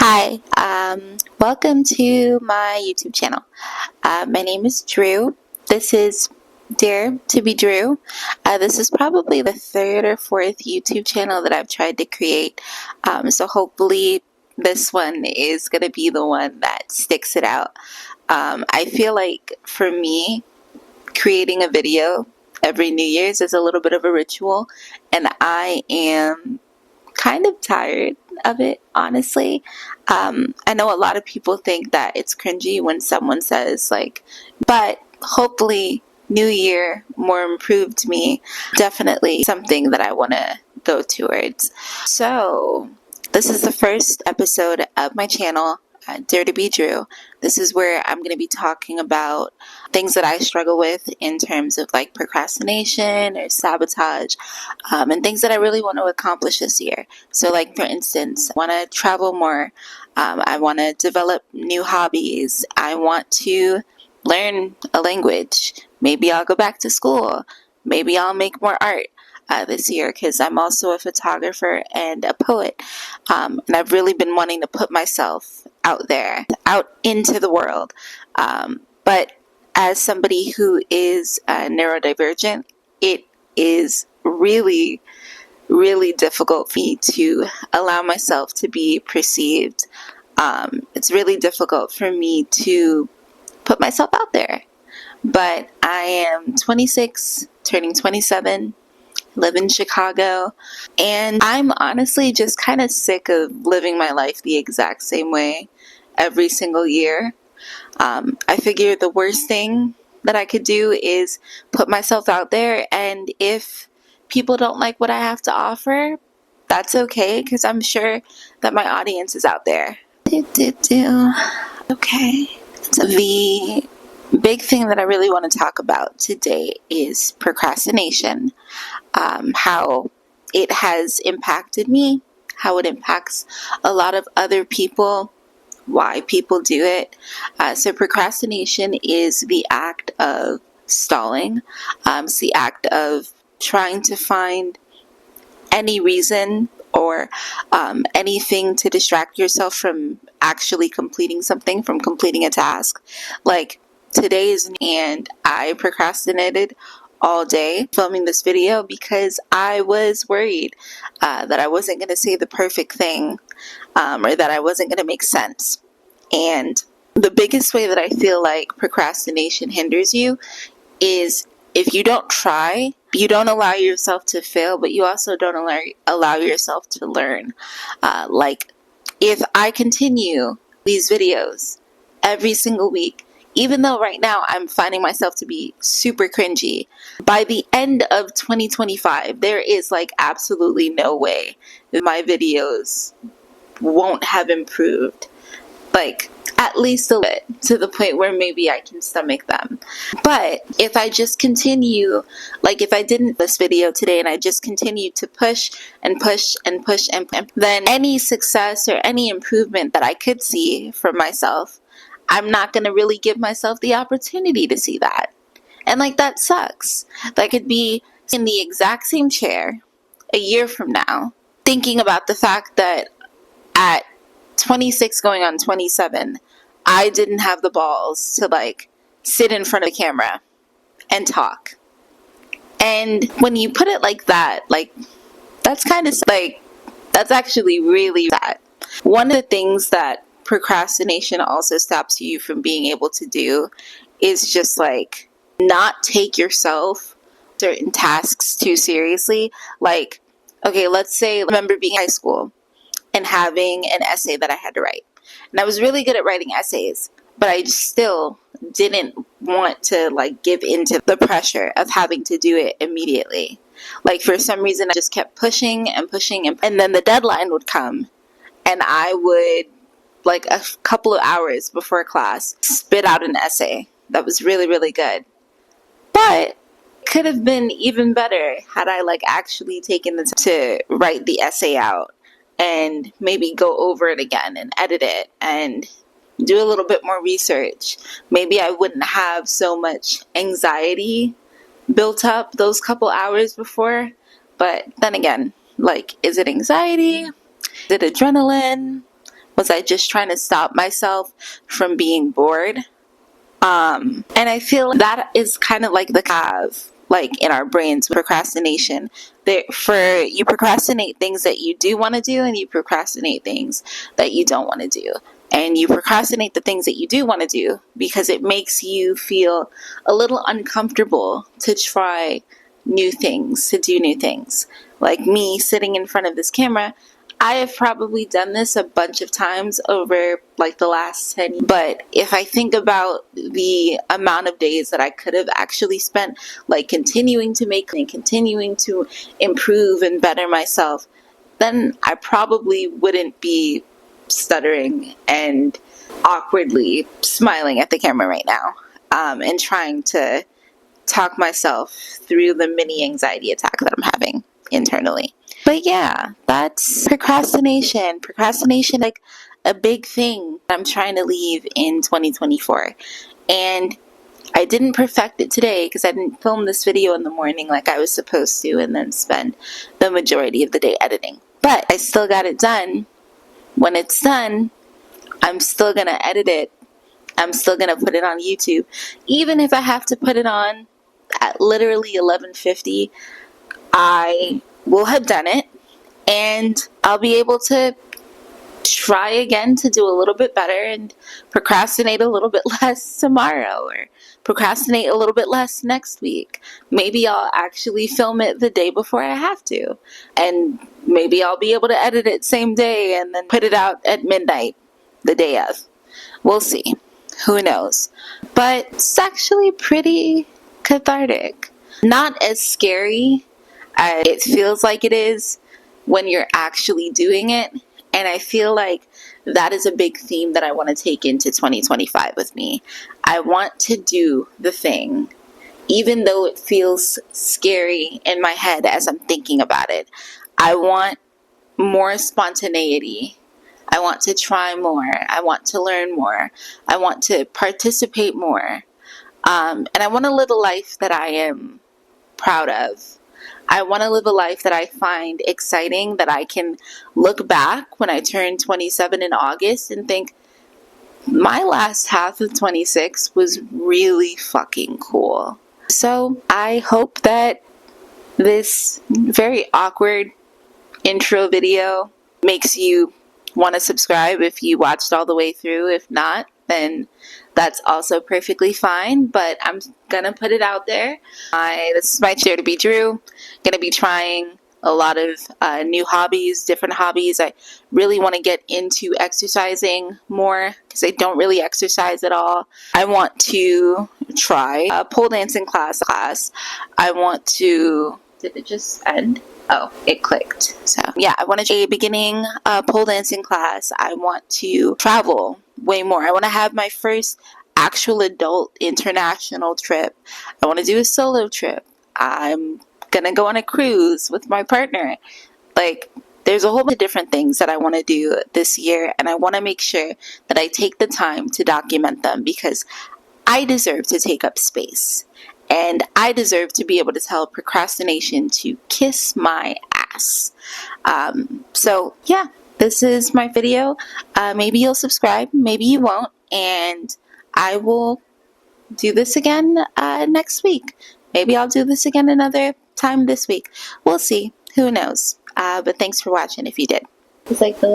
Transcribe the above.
Hi, welcome to my YouTube channel. My name is Drew. This is Dare to be Drew. This is probably the third or fourth YouTube channel that I've tried to create. So hopefully this one is going to be the one that sticks it out. I feel like for me, creating a video every New Year's is a little bit of a ritual, and I am kind of tired of it, honestly. I know a lot of people think that it's cringy when someone says, like, but hopefully, new year, more improved me. Definitely something that I want to go towards. So, this is the first episode of my channel, Dare to be Drew. This is where I'm going to be talking about things that I struggle with in terms of like procrastination or sabotage, and things that I really want to accomplish this year. So, like for instance, I want to travel more. I want to develop new hobbies. I want to learn a language. Maybe I'll go back to school. Maybe I'll make more art this year because I'm also a photographer and a poet. And I've really been wanting to put myself out there, out into the world. But as somebody who is neurodivergent, it is really, really difficult for me to allow myself to be perceived. It's really difficult for me to put myself out there. But I am 26, turning 27, live in Chicago, and I'm honestly just kind of sick of living my life the exact same way every single year. I figure the worst thing that I could do is put myself out there, and if people don't like what I have to offer, that's okay, because I'm sure that my audience is out there. Okay. The big thing that I really want to talk about today is procrastination, how it has impacted me, how it impacts a lot of other people, why people do it. So procrastination is the act of stalling. It's the act of trying to find any reason or anything to distract yourself from actually completing something, from completing a task. Like today's, and I procrastinated all day filming this video because I was worried that I wasn't going to say the perfect thing, or that I wasn't going to make sense. And the biggest way that I feel like procrastination hinders you is if you don't try, you don't allow yourself to fail, but you also don't allow yourself to learn. Like, if I continue these videos every single week, even though right now I'm finding myself to be super cringy, by the end of 2025, there is like absolutely no way that my videos won't have improved. Like, at least a bit, to the point where maybe I can stomach them. But if I just continue, like if I didn't this video today and I just continued to push and push and push and then any success or any improvement that I could see for myself, I'm not going to really give myself the opportunity to see that. And like, that sucks. I could be in the exact same chair a year from now, thinking about the fact that at 26 going on 27, I didn't have the balls to like sit in front of the camera and talk. And when you put it like that, like, that's kind of like, that's actually really sad. One of the things that procrastination also stops you from being able to do is just like not take yourself certain tasks too seriously. Like, okay, let's say, I remember being in high school and having an essay that I had to write. And I was really good at writing essays, but I still didn't want to like give into the pressure of having to do it immediately. Like, for some reason, I just kept pushing and pushing, and then the deadline would come, and I would, like a couple of hours before class, spit out an essay that was really, really good. But could have been even better had I like actually taken the time to write the essay out and maybe go over it again and edit it and do a little bit more research. Maybe I wouldn't have so much anxiety built up those couple hours before. But then again, like, is it anxiety? Is it adrenaline? Was I just trying to stop myself from being bored? And I feel that is kind of like the have like in our brains procrastination. For you procrastinate things that you do want to do, and you procrastinate things that you don't want to do. And you procrastinate the things that you do want to do because it makes you feel a little uncomfortable to try new things, to do new things. Like me sitting in front of this camera, I have probably done this a bunch of times over like the last 10 years. But if I think about the amount of days that I could have actually spent like continuing to make and continuing to improve and better myself, then I probably wouldn't be stuttering and awkwardly smiling at the camera right now, and trying to talk myself through the mini anxiety attack that I'm having internally. But yeah, that's procrastination. Procrastination, like a big thing I'm trying to leave in 2024. And I didn't perfect it today because I didn't film this video in the morning like I was supposed to and then spend the majority of the day editing. But I still got it done. When it's done, I'm still going to edit it. I'm still going to put it on YouTube. Even if I have to put it on at literally 11:50, I will have done it, and I'll be able to try again to do a little bit better and procrastinate a little bit less tomorrow, or procrastinate a little bit less next week. Maybe I'll actually film it the day before I have to, and maybe I'll be able to edit it same day and then put it out at midnight the day of. We'll see. Who knows? But it's actually pretty cathartic. Not as scary as it feels like it is when you're actually doing it. And I feel like that is a big theme that I want to take into 2025 with me. I want to do the thing, even though it feels scary in my head as I'm thinking about it. I want more spontaneity. I want to try more. I want to learn more. I want to participate more. And I want to live a life that I am proud of. I want to live a life that I find exciting, that I can look back when I turn 27 in August and think, my last half of 26 was really fucking cool. So I hope that this very awkward intro video makes you want to subscribe if you watched all the way through. If not, then that's also perfectly fine, but I'm gonna put it out there. This is my Dare to Be Drew. Gonna be trying a lot of new hobbies, different hobbies. I really want to get into exercising more because I don't really exercise at all. I want to try a pole dancing class. I want to... Did it just end? Oh, it clicked. So yeah, I want to do a beginning pole dancing class. I want to travel way more. I want to have my first actual adult international trip. I want to do a solo trip. I'm gonna go on a cruise with my partner. Like, there's a whole bunch of different things that I want to do this year, and I want to make sure that I take the time to document them because I deserve to take up space. And I deserve to be able to tell procrastination to kiss my ass. So yeah, this is my video. Maybe you'll subscribe, maybe you won't, and I will do this again next week. Maybe I'll do this again another time this week. We'll see. Who knows? But thanks for watching if you did. It's like the little